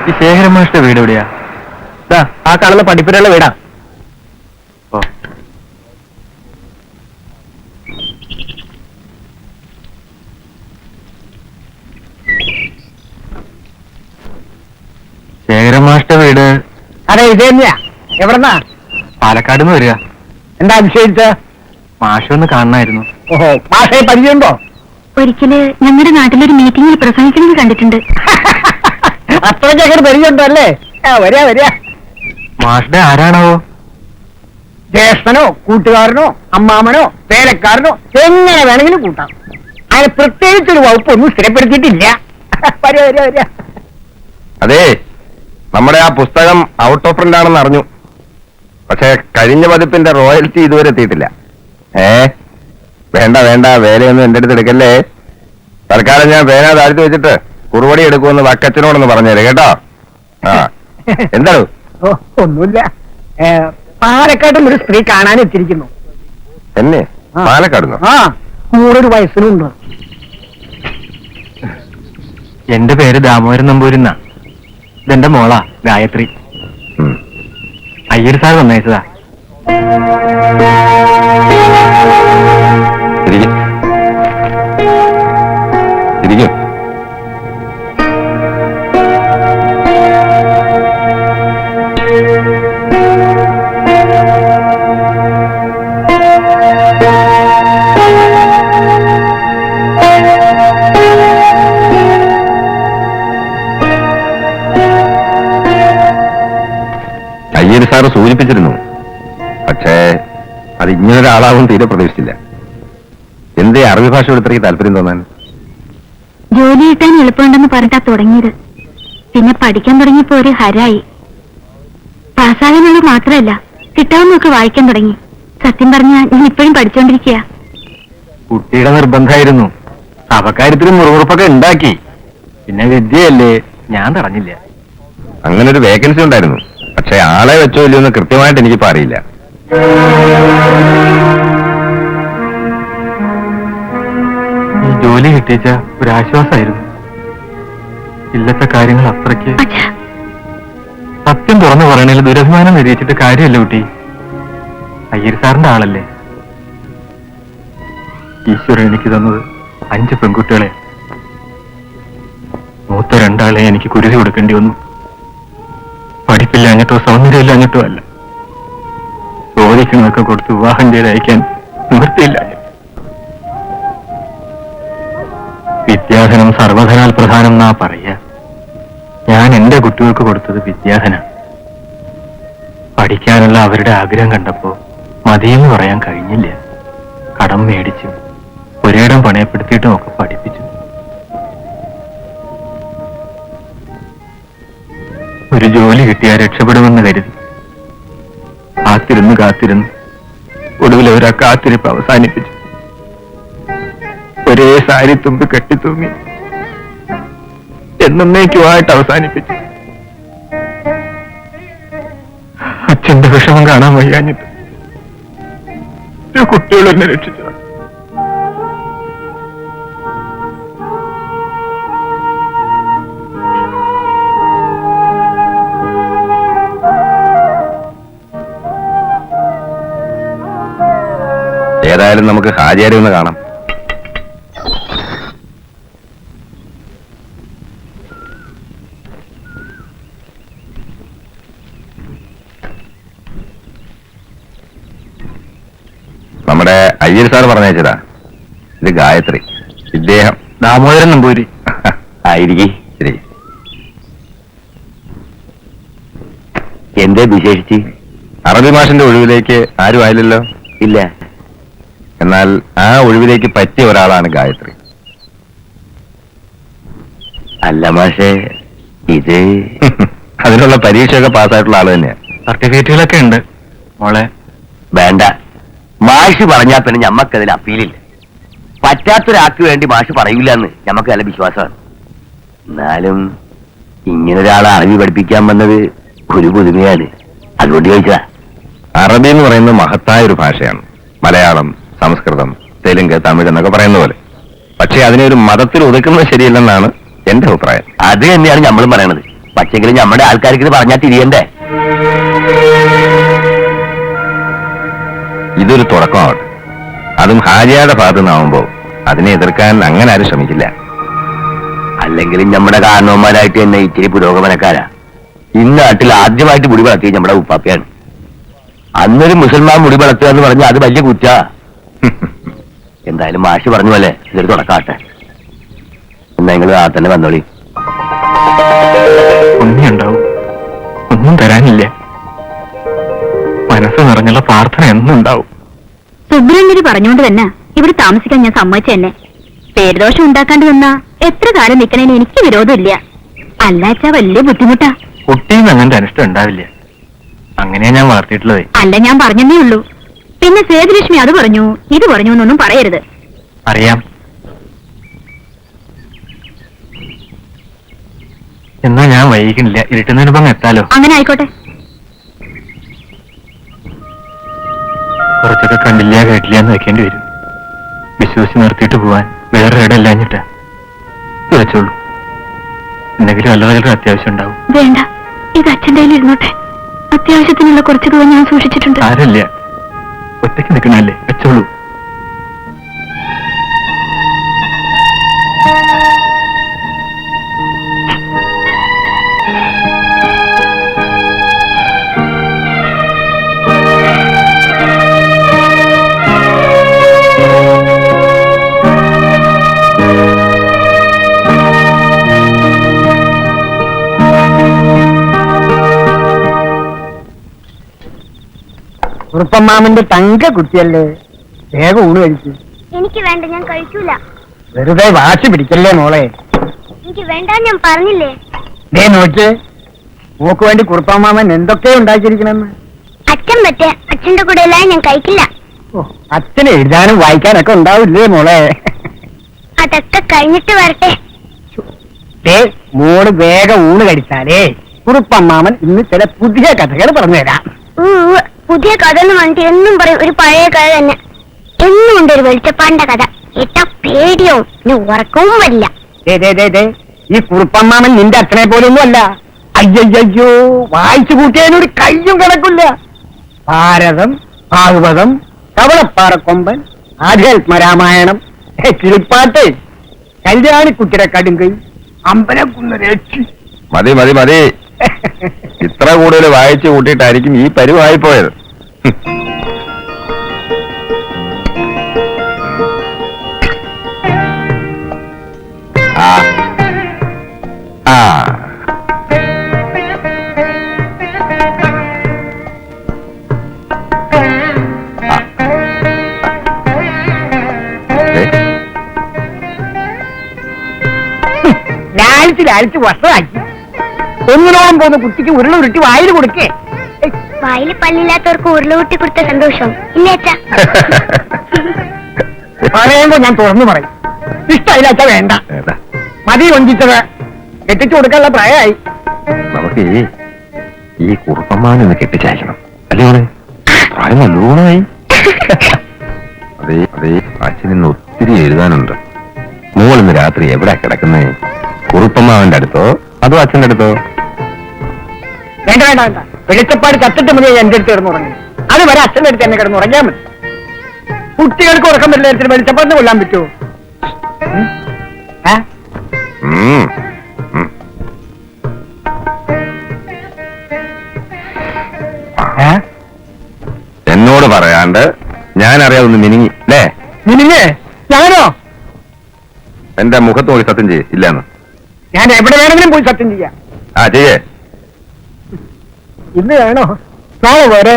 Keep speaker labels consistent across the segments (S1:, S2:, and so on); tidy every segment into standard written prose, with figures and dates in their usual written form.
S1: ഈ ശേഖരമാഷ്ട വീട് എവിടെയാ?
S2: ആ കാണുന്ന പഠിപ്പുരയുള്ള വീടാ.
S1: ഓ, ശേഖരമാഷ്ട വീട്?
S2: അതെ, ഇത് തന്നെയാ. എവിടെന്നാ?
S1: പാലക്കാട് നിന്ന് വരിക.
S2: എന്താ അഭിഷേകിച്ച്?
S1: മാഷൊന്ന് കാണണമായിരുന്നു.
S2: ഓഹോ, മാഷയെ പരിചയമുണ്ടോ?
S3: ഒരിക്കല് ഞങ്ങളുടെ നാട്ടിലൊരു മീറ്റിംഗിൽ പ്രസംഗിക്കുന്നത് കണ്ടിട്ടുണ്ട്.
S2: അത്രയ്ക്ക് പരിചയമുണ്ടോ അല്ലേ? വരിക വരിക.
S1: മാഷിന്റെ ആരാണാവോ?
S2: ജ്യേഷ്ഠനോ കൂട്ടുകാരനോ അമ്മാമനോ പേരക്കാരനോ എങ്ങനെ വേണമെങ്കിലും കൂട്ടാം. അതിന് പ്രത്യേകിച്ചൊരു വകുപ്പൊന്നും സ്ഥിരപ്പെടുത്തിയിട്ടില്ല. വരിക വരിക വരിക.
S4: അതെ, നമ്മുടെ ആ പുസ്തകം ഔട്ട് ഓഫ് പ്രിന്റ് ആണെന്ന് അറിഞ്ഞു. പക്ഷെ കഴിഞ്ഞ പതിപ്പിന്റെ റോയൽറ്റി ഇതുവരെ എത്തിയിട്ടില്ല. വേണ്ട വേണ്ട, വേലയൊന്നും എന്റെ അടുത്ത് എടുക്കല്ലേ. തൽക്കാലം ഞാൻ പേന താഴ്ത്തി വെച്ചിട്ട് കുറുവടി എടുക്കുമെന്ന് വക്കച്ചനോടൊന്ന് പറഞ്ഞേരെ കേട്ടോ. ആ, എന്താണ്?
S2: ഒന്നുമില്ല. പാലക്കാട്ടും ഒരു സ്ത്രീ കാണാൻ എത്തിയിരിക്കുന്നു.
S4: എന്നെ? പാലക്കാടുന്നോ?
S2: ആ, 100 വയസ്സിനുണ്ട്.
S1: എന്റെ പേര് ദാമോദരൻ നമ്പൂരിന്ന. ഇതെന്റെ മോളാ ഗായത്രി. അയ്യർ സാർ വന്നയച്ചതാ.
S4: ഇരിക്കും. അയ്യർ സാറ് സൂചിപ്പിച്ചിരുന്നു. പക്ഷേ അത് ഇങ്ങനൊരാളാവും തീരെ പ്രതീക്ഷിച്ചില്ല. എന്തേ അറബി ഭാഷയോട് ഇത്രയ്ക്ക് താല്പര്യം തോന്നാൻ?
S3: ജോലി കിട്ടാൻ എളുപ്പമുണ്ടെന്ന് പറഞ്ഞിട്ടാ തുടങ്ങിയത്. പിന്നെ പഠിക്കാൻ തുടങ്ങിയപ്പോ ഒരു ഹരായി. പാസ്സാകാനുള്ളത് മാത്രമല്ല, കിട്ടാവുന്നൊക്കെ വായിക്കാൻ തുടങ്ങി. സത്യം പറഞ്ഞാൽ ഞാൻ ഇപ്പോഴും പഠിച്ചോണ്ടിരിക്കുക.
S1: കുട്ടിയുടെ നിർബന്ധമായിരുന്നു. അവക്കാര്യത്തിന് മുറുമുറുപ്പൊക്കെ ഉണ്ടാക്കി. പിന്നെ വിദ്യയല്ലേ, ഞാൻ തടഞ്ഞില്ല.
S4: അങ്ങനെ ഒരു വേക്കൻസി ഉണ്ടായിരുന്നു. പക്ഷെ ആളെ വെച്ചോ ഇല്ലയോ എന്ന് കൃത്യമായിട്ട് എനിക്കിപ്പോ അറിയില്ല.
S1: ഈ ജോലി കിട്ടിച്ച ഒരാശ്വാസമായിരുന്നു. ഇല്ലത്തെ കാര്യങ്ങൾ അത്രയ്ക്ക് സത്യം തുറന്നു പറയണേൽ ദുരഭിമാനം നിരീക്ഷിച്ചിട്ട് കാര്യമല്ല കുട്ടി. അയ്യർ സാറിന്റെ ആളല്ലേ. ഈശ്വരൻ എനിക്ക് തന്നത് 5 പെൺകുട്ടികളെ. മൂത്ത 2 ആളെ എനിക്ക് കുരുതി കൊടുക്കേണ്ടി വന്നു. പഠിപ്പില്ലാഞ്ഞിട്ടോ സൗന്ദര്യമില്ലാഞ്ഞിട്ടോ അല്ല. ചോദിക്കുന്നതൊക്കെ കൊടുത്ത് വിവാഹം ചെയ്ത് അയക്കാൻ നിവൃത്തിയില്ല. വിദ്യാധനം സർവധനാൽ പ്രധാനം എന്നാ പറയാ. ഞാൻ എന്റെ കുട്ടികൾക്ക് കൊടുത്തത് വിദ്യാധന. പഠിക്കാനുള്ള അവരുടെ ആഗ്രഹം കണ്ടപ്പോ മതിയെന്ന് പറയാൻ കഴിഞ്ഞില്ല. കടം മേടിച്ചു ഒരേടം പണയപ്പെടുത്തിയിട്ടും ഒക്കെ പഠിപ്പിച്ചു. ഒരു ജോലി കിട്ടിയാൽ രക്ഷപ്പെടുമെന്ന് കരുതി കാത്തിരുന്ന് ഒടുവിൽ ഒരു കാത്തിരിപ്പ് അവസാനിപ്പിച്ചു. ഒരേ സാരി തുമ്പ് കെട്ടിത്തൂങ്ങി എന്നേക്കുമായിട്ട് അവസാനിപ്പിച്ചു. അച്ഛന്റെ വിഷമം കാണാൻ വയ്യാഞ്ഞിട്ട് കുട്ടികൾ എന്നെ രക്ഷിച്ചതാണ്.
S4: ഏതായാലും നമുക്ക് ഹാജിയാരെ ഒന്ന് കാണാം. നമ്മുടെ അയ്യർ സാർ പറഞ്ഞയച്ചതാ. ഇത് ഗായത്രി, ഇദ്ദേഹം
S1: ദാമോദരൻ നമ്പൂരി.
S4: ആയിരിക്കും. ശരി. എന്തേ വിശേഷിച്ച്? അറബി മാഷിന്റെ ഒഴിവിലേക്ക് ആരും ആയില്ലല്ലോ. ഇല്ല. എന്നാൽ ആ ഒഴിവിലേക്ക് പറ്റിയ ഒരാളാണ് ഗായത്രി. അല്ല മാഷേ, ഇത് അതിനുള്ള പരീക്ഷയൊക്കെ പാസ്സായിട്ടുള്ള ആള് തന്നെയാ.
S1: സർട്ടിഫിക്കറ്റുകളൊക്കെ ഉണ്ട് മോളെ.
S4: വേണ്ട, മാഷ് പറഞ്ഞാൽ പിന്നെ ഞമ്മക്കതിൽ അപ്പീലില്ല. പറ്റാത്തൊരാൾക്ക് വേണ്ടി മാഷ് പറയില്ല എന്ന് ഞമ്മക്ക് നല്ല വിശ്വാസമാണ്. എന്നാലും ഇങ്ങനൊരാളെ അറബി പഠിപ്പിക്കാൻ വന്നത് ഒരു പുതുമയാണ്. അതുകൊണ്ട് ചോദിച്ചതാ. അറബി എന്ന് പറയുന്നത് മഹത്തായ ഒരു ഭാഷയാണ്. മലയാളം, സംസ്കൃതം, തെലുങ്ക്, തമിഴ് എന്നൊക്കെ പറയുന്ന പോലെ. പക്ഷെ അതിനെ ഒരു മതത്തിൽ ഒതുക്കുന്നത് ശരിയല്ലെന്നാണ് എന്റെ അഭിപ്രായം. അത് തന്നെയാണ് നമ്മളും പറയണത്. പക്ഷെങ്കിലും നമ്മുടെ ആൾക്കാർക്ക് ഇത് പറഞ്ഞാൽ തിരിയണ്ടേ?
S5: ഇതൊരു തുടക്കമാവട്ടെ. അതും ഹാജിയുടെ ഭാഗത്തു നിന്നാവുമ്പോ അതിനെ എതിർക്കാൻ അങ്ങനെ ആരും ശ്രമിക്കില്ല.
S4: അല്ലെങ്കിലും നമ്മുടെ കാരണവന്മാരായിട്ട് തന്നെ ഇച്ചിരി പുരോഗമനക്കാരാ. ഇന്നാട്ടിൽ ആദ്യമായിട്ട് മുടി വളർത്തിയത് നമ്മുടെ ഉപ്പാപ്പയാണ്. അന്നൊരു മുസൽമാൻ മുടി വളർത്തുക എന്ന് പറഞ്ഞാൽ അത് വലിയ കുറ്റാ. എന്തായാലും മാഷി പറഞ്ഞു പോലെ ഇതൊരു തുടക്കാട്ടെ. എന്നാ നിങ്ങൾ ആ തന്നെ വന്നോളി.
S1: പുണ്യുണ്ടാവും, ഒന്നും തരാനില്ല. മനസ്സ് നിറഞ്ഞുള്ള പ്രാർത്ഥന എന്നും ഉണ്ടാവും.
S3: സുബ്രഹ്മണ്യര് പറഞ്ഞുകൊണ്ട് തന്നെ ഇവിടെ താമസിക്കാൻ ഞാൻ സമ്മതിച്ച തന്നെ. പേരുദോഷം ഉണ്ടാക്കാണ്ട് നിന്നാ എത്ര കാലം നിൽക്കണേന് എനിക്ക് വിരോധമില്ല. അല്ലാച്ചാ വലിയ ബുദ്ധിമുട്ടാ.
S1: കുട്ടിയും അങ്ങനത്തെ അനിഷ്ടം ഉണ്ടാവില്ല. അങ്ങനെയാ ഞാൻ വളർത്തിയിട്ടുള്ളത്.
S3: അല്ല, ഞാൻ പറഞ്ഞതേ ഉള്ളൂ. പിന്നെ സേതുലക്ഷ്മി അത് പറഞ്ഞു ഇത് പറഞ്ഞു എന്നൊന്നും പറയരുത്.
S1: അറിയാം. എന്നാ ഞാൻ വൈകിക്കണില്ല. ഇരുട്ടുന്നതിന് മുമ്പ് എത്താലോ?
S3: അങ്ങനെ ആയിക്കോട്ടെ.
S1: കുറച്ചൊക്കെ കണ്ടില്ല കേട്ടില്ല എന്ന് വെക്കേണ്ടി വരും. വിശ്വസിച്ച് നിർത്തിയിട്ട് പോവാൻ വേറെ ഇടമില്ലാഞ്ഞിട്ടാ. ഇത് വെച്ചോളൂ. എന്തെങ്കിലും വല്ലവരുടെ അത്യാവശ്യം ഉണ്ടാവും.
S3: വേണ്ട, ഇത് അച്ഛൻ്റെ കയ്യിൽ ഇരുന്നോട്ടെ. അത്യാവശ്യത്തിനുള്ള കുറച്ച് രൂപ ഞാൻ സൂക്ഷിച്ചിട്ടുണ്ട്.
S1: ആരല്ല, ഒറ്റയ്ക്ക് നിൽക്കണല്ലേ, വെച്ചോളൂ.
S2: കുറുപ്പമ്മാമന്റെ തങ്ക കുട്ടിയല്ലേ, വേഗം ഊണ് കഴിച്ചു.
S6: എനിക്ക് വേണ്ട, ഞാൻ കഴിക്കൂല.
S2: വെറുതെ വാശി പിടിക്കല്ലേ മോളെ.
S6: എനിക്ക് വേണ്ട, ഞാൻ പറഞ്ഞില്ലേ.
S2: ദേ നോക്ക്, മോക്ക് വേണ്ടി കുറുപ്പമ്മാമൻ എന്തൊക്കെ ഉണ്ടാക്കിയിരിക്കണെന്ന്.
S6: അച്ഛൻ പറ്റേ, അച്ഛന്റെ കൂടെ എല്ലാം ഞാൻ കഴിക്കില്ല.
S2: ഓ, അച്ഛന് എഴുതാനും വായിക്കാനൊക്കെ ഉണ്ടാവില്ലേ മോളെ?
S6: അതൊക്കെ കഴിഞ്ഞിട്ട് വരട്ടെ.
S2: ദേ മോള് വേഗം ഊണ് കഴിച്ചാലേ കുറുപ്പമ്മാമൻ ഇന്ന് ചില പുതിയ കഥകൾ പറഞ്ഞുതരാം.
S6: പുതിയ കഥ എന്ന് പറഞ്ഞിട്ട് എന്നും പറയും ഒരു പഴയ കഥ തന്നെ. എന്നും ഉണ്ട് ഒരു വെളിച്ചപ്പാടിന്റെ കഥ. ഏട്ടാ പേടിയാവും, ഇനി ഉറക്കവും വരില്ല.
S2: ഈ കുറുപ്പമ്മാമൻ നിന്റെ അച്ഛനെ പോലൊന്നും അല്ല. അയ്യയ്യോ, വായിച്ചു കൂട്ടിയതിനൊരു കയ്യും കിടക്കില്ല. ഭാരതം, ഭാഗവതം, കവളപ്പാറക്കൊമ്പൻ, ആധ്യാത്മരാമായണം, കിളിപ്പാട്ട്, കല്യാണിക്കുട്ടിയുടെ കടുങ്കൈ, അമ്പലക്കുന്ന രക്ഷി.
S5: മതി മതി മതി. ഇത്ര കൂടുതൽ വായിച്ചു കൂട്ടിയിട്ടായിരിക്കും ഈ പരിവായി പോയത്. ആ ആ
S2: ലാളിച്ച് വസ്ത്രമാക്കി ഒന്നിനോളം പോകുന്ന കുട്ടിക്ക് ഉരുള ഉരുട്ടി വായിൽ കൊടുക്കേ.
S6: വായിൽ പല്ലില്ലാത്തവർക്ക് ഉരുളുകൂട്ടി കൊടുത്ത സന്തോഷം ഇല്ലേ അച്ഛാ?
S2: പറയുമ്പോ ഞാൻ തുറന്നു പറയും. ഇഷ്ടമില്ല അച്ഛ, വേണ്ട, മതി കൊഞ്ചിച്ചത്. കെട്ടിച്ചു കൊടുക്കാനുള്ള പ്രായമായി.
S5: നമുക്ക് ഈ കുറുപ്പമ്മാനൊന്ന് കെട്ടിച്ചയക്കണം അല്ലേ? പ്രായം നല്ലോണമായി. അതെ അതെ, അച്ഛനിന്ന് ഒത്തിരി എഴുതാനുണ്ട്. മോളിന്ന് രാത്രി എവിടെ കിടക്കുന്നേ? കുറുപ്പമ്മാവന്റെ അടുത്തോ അതോ അച്ഛന്റെ അടുത്തോ?
S2: വേണ്ട വേണ്ട വേണ്ട, വെളിച്ചപ്പാട് ചത്തിട്ട് മതി എന്റെ അടുത്ത് കിടന്ന് ഉറങ്ങി. അത് വരെ അച്ഛൻ്റെ അടുത്ത് എന്നെ കിടന്ന് ഉറങ്ങിയാൽ മതി. കുട്ടികൾക്ക് ഉറക്കം പറ്റില്ല നേരത്തിന് വെളിച്ചപ്പാടിന് കൊല്ലാൻ പറ്റുമോ?
S5: എന്നോട് പറയാണ്ട് ഞാൻ അറിയാതൊന്ന് മിനിങ്ങി അല്ലേ?
S2: മിനിങ്ങേ? ഞാനോ?
S5: എന്റെ മുഖത്ത് നോക്കി സത്യം ചെയ്യേ ഇല്ലെന്ന്.
S2: ഞാൻ എവിടെ വേണമെങ്കിലും പോയി സത്യം ചെയ്യാം.
S5: ആ ചെയ്യേ.
S2: ഇന്ന് വേണോ നാളെ പോരെ?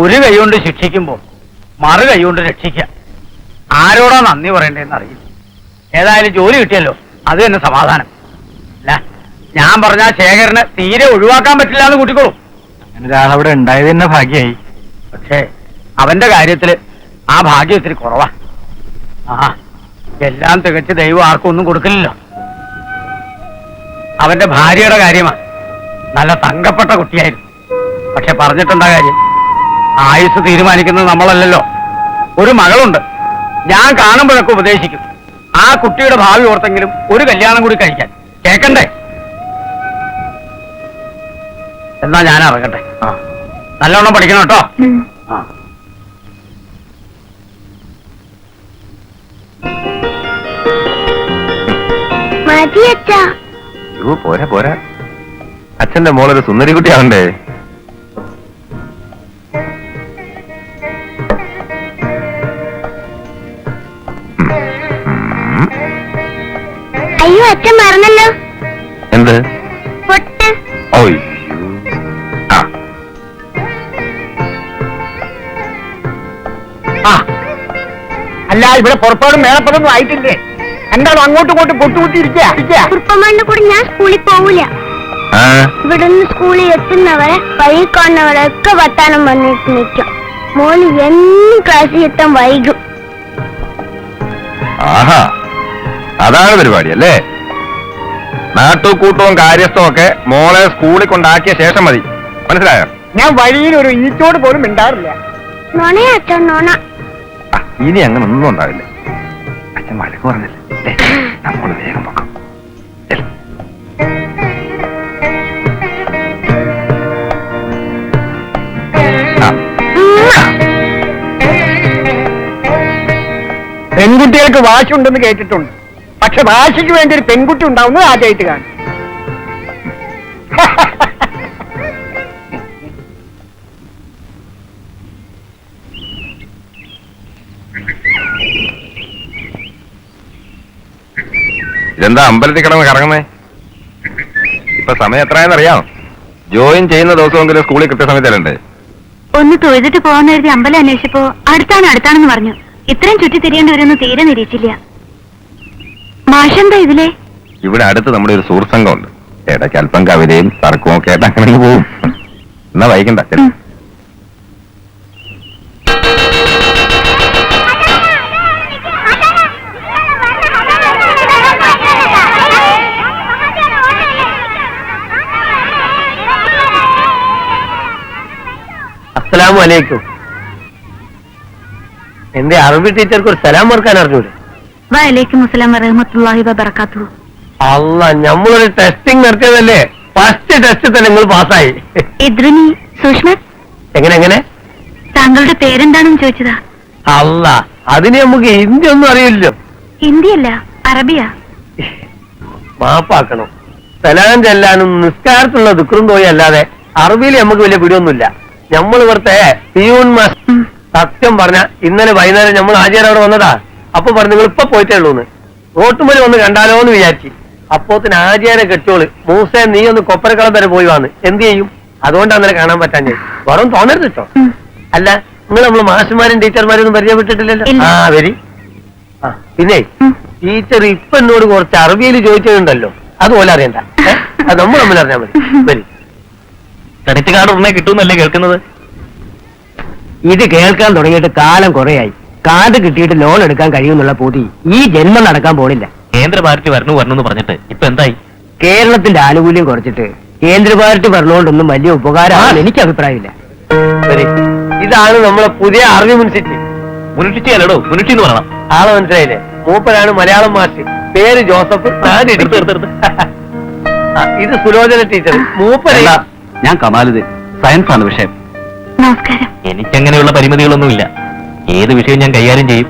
S7: ഒരു കൈ കൊണ്ട് ശിക്ഷിക്കുമ്പോ മറു കൈ കൊണ്ട് രക്ഷിക്കാം. ആരോടാ നന്ദി പറയണ്ടേന്ന് അറിയില്ല. ഏതായാലും ജോലി കിട്ടിയല്ലോ, അത് തന്നെ സമാധാനം. അല്ല, ഞാൻ പറഞ്ഞ ശേഖരന് തീരെ ഒഴിവാക്കാൻ പറ്റില്ല എന്ന് കൂട്ടിക്കോളൂ.
S1: അങ്ങനെ ഒരാളവിടെ ഉണ്ടായത് തന്നെ ഭാഗ്യായി.
S7: പക്ഷേ അവന്റെ കാര്യത്തില് ആ ഭാഗ്യം ഇത്തിരി കുറവാ. ആ, എല്ലാം തികച്ച് ദൈവം ആർക്കും ഒന്നും കൊടുക്കില്ലല്ലോ. അവന്റെ ഭാര്യയുടെ കാര്യമാണ്. നല്ല തങ്കപ്പെട്ട കുട്ടിയായിരുന്നു. പക്ഷെ പറഞ്ഞിട്ടെന്താ കാര്യം? ആയുസ് തീരുമാനിക്കുന്നത് നമ്മളല്ലല്ലോ. ഒരു മകളുണ്ട്, ഞാൻ കാണുമ്പോഴൊക്കെ ഉപദേശിക്കും. ആ കുട്ടിയുടെ ഭാവി ഓർത്തെങ്കിലും ഒരു കല്യാണം കൂടി കഴിക്കാൻ കേക്കണ്ടേ? എന്നാ ഞാൻ ഇറങ്ങട്ടെ. നല്ലോണം പഠിക്കണം കേട്ടോ.
S6: മതി അച്ഛാ.
S5: അയ്യോ പോരാ പോരാ, അച്ഛന്റെ മോളൊരു സുന്ദരിക്കുട്ടിയാവണ്ടേ.
S6: അയ്യോ അച്ഛൻ മറന്നല്ലോ.
S5: എന്ത്?
S6: പൊട്ട്.
S5: ഓയ് ആ
S2: ആ അല്ല, ഇവിടെ പുറപ്പാടും മേളപ്പതൊന്നും ആയിട്ടില്ലേ? എന്താണോ അങ്ങോട്ടും ഇങ്ങോട്ടും പൊട്ടുകൂട്ടിയിരിക്കുക?
S6: കുറുപ്പമ്മന്റെ കൂടെ ഞാൻ സ്കൂളിൽ പോവില്ല.
S5: ആ
S6: ഇവിടുന്ന് സ്കൂളിൽ എത്തുന്നവരെ വഴി കാണുന്നവരൊക്കെ വർത്താനം വന്നിട്ട് നിൽക്കും. മോന് എന്നും ക്ലാസ്സിൽ എത്താൻ വൈകും.
S5: ആഹാ, അതാണ് പരിപാടി അല്ലേ? നാട്ടുകൂട്ടവും കാര്യസ്ഥവും ഒക്കെ മോളെ സ്കൂളിൽ കൊണ്ടാക്കിയ ശേഷം മതി, മനസ്സിലായോ?
S2: ഞാൻ വഴിയിൽ ഒരു ഈച്ചോട് പോലും മിണ്ടാറില്ല.
S6: നോണേ അച്ഛൻ നോണ.
S5: ആ, ഇനി അങ്ങനെ ഒന്നും ഉണ്ടാവില്ല. അച്ഛൻ വഴക്ക് പറഞ്ഞില്ലേ, നമ്മൾ വേഗം നോക്കാം.
S2: പെൺകുട്ടികൾക്ക് വാശി ഉണ്ടെന്ന് കേട്ടിട്ടുണ്ട്. പക്ഷെ വാശിക്ക് വേണ്ടി ഒരു പെൺകുട്ടി ഉണ്ടാവുന്നത് ആദ്യമായിട്ട് കാണും.
S5: ഇതെന്താ അമ്പലത്തിൽ കിടന്ന് കറങ്ങുന്നേ? ഇപ്പൊ സമയം എത്രയെന്നറിയാം? ജോയിൻ ചെയ്യുന്ന ദിവസമെങ്കിലും സ്കൂളിൽ കൃത്യസമയത്തല്ലേ?
S3: ഒന്ന് തൊഴുതിട്ട് പോകാൻ കരുതി അമ്പലം അന്വേഷിച്ചപ്പോ അടുത്താണെന്ന് പറഞ്ഞു. ഇത്രയും ചുറ്റി തിരിയേണ്ടി വരുമെന്ന് തീരെ നിരീക്ഷിച്ചില്ല. മാഷെന്താ ഇതിലെ?
S5: ഇവിടെ അടുത്ത് നമ്മുടെ ഒരു സുഹൃത്ത് സംഘമുണ്ട്. ഇടയ്ക്ക് അല്പം കവിതയും തർക്കവും ഒക്കെ ആയിട്ട് അങ്ങനെ പോവും. എന്നാ വൈകണ്ട.
S4: അസ്സലാമു അലൈക്കും. എന്റെ അറബി ടീച്ചർക്ക് ഒരു സലാം ഓർക്കാൻ അറിഞ്ഞൂടെ?
S3: വഅലൈക്കും അസ്സലാം വറഹ്മത്തുള്ളാഹി വബറകാതുഹു.
S4: അല്ല, നമ്മളൊരു ടെസ്റ്റിംഗ് നടത്തിയതല്ലേ? ഫസ്റ്റ് ടെസ്റ്റ് തന്നെ നിങ്ങൾ പാസ്സായി.
S3: ഇദ്രുനി സുഷ്മത്,
S4: എങ്ങനെ?
S3: താങ്കളുടെ പേരെന്താണെന്ന് ചോദിച്ചതാ.
S4: അല്ല, അതിന് നമുക്ക് ഹിന്ദി ഒന്നും അറിയില്ലല്ലോ.
S3: ഹിന്ദിയല്ല, അറബിയാ.
S4: മാപ്പാക്കണം. സലാം ചെല്ലാനും നിസ്കാരത്തിലുള്ള ദുഃഖം തോയി അല്ലാതെ അറബിയിൽ നമുക്ക് വലിയ പിടിയൊന്നുമില്ല. നമ്മൾ ഇവിടുത്തെ പിയൂൺ മാസ്റ്റർ സത്യം പറഞ്ഞ ഇന്നലെ വൈകുന്നേരം നമ്മൾ ആചാരം അവിടെ വന്നതാ. അപ്പൊ പറഞ്ഞു നിങ്ങൾ ഇപ്പൊ പോയിട്ടേ ഉള്ളൂന്ന്. റോട്ടുമലി വന്ന് കണ്ടാലോ എന്ന് വിചാരിച്ചു. അപ്പോത്തിന് ആചാരെ കെട്ടിയോള് മൂസേ നീ ഒന്ന് കൊപ്പരക്കളം വരെ പോയി വന്ന് എന്ത് ചെയ്യും? അതുകൊണ്ട് അന്നേരം കാണാൻ പറ്റാൻ വെറും തോന്നരുത് കേട്ടോ. അല്ല, നിങ്ങൾ നമ്മള് മാഷന്മാരും ടീച്ചർമാരും ഒന്നും പരിചയപ്പെട്ടിട്ടില്ലല്ലോ. ആ വരി. ആ പിന്നെ ടീച്ചർ ഇപ്പൊ എന്നോട് കുറച്ച് അറബിയിൽ ചോദിച്ചിട്ടുണ്ടല്ലോ, അതുപോലെ അറിയണ്ട. അത് നമ്മൾ തമ്മിൽ അറിഞ്ഞാൽ മതി. വരി.
S1: ക്രെഡിറ്റ് കാർഡ് ഉടനെ കിട്ടുമെന്നല്ലേ കേൾക്കുന്നത്?
S2: ഇത് കേൾക്കാൻ തുടങ്ങിയിട്ട് കാലം കുറയായി. കാർഡ് കിട്ടിയിട്ട് ലോൺ എടുക്കാൻ കഴിയുമെന്നുള്ള പൂതി ഈ ജന്മം നടക്കാൻ പോണില്ല.
S1: കേന്ദ്ര പാർട്ടി വരണു എന്ന് പറഞ്ഞിട്ട് ഇപ്പൊ എന്തായി?
S2: കേരളത്തിന്റെ ആനുകൂല്യം കുറച്ചിട്ട് കേന്ദ്ര പാർട്ടി ഭരണമുകൊണ്ടൊന്നും വലിയ ഉപകാരമാണ് എനിക്ക് അഭിപ്രായമില്ല.
S4: ശരി, ഇതാണ് നമ്മളെ പുതിയ അറബി മുൻസിറ്റി.
S1: മുനിഷിറ്റി അല്ലടോ, മുനിഷി എന്ന് പറയണം.
S4: ആളെ മനസ്സിലായില്ലേ? മൂപ്പരാണ് മലയാളം മാസ്റ്റർ. പേര് ജോസഫ്. ഇത് സുലോചന ടീച്ചർ. മൂപ്പരല്ല,
S1: ഞാൻ കമാലുദ്ദീൻ. സയൻസ് ആണ് വിഷയം.
S3: നമസ്കാരം.
S1: എനിക്കങ്ങനെയുള്ള പരിമിതികളൊന്നുമില്ല. ഏത് വിഷയം ഞാൻ കൈകാര്യം ചെയ്യും.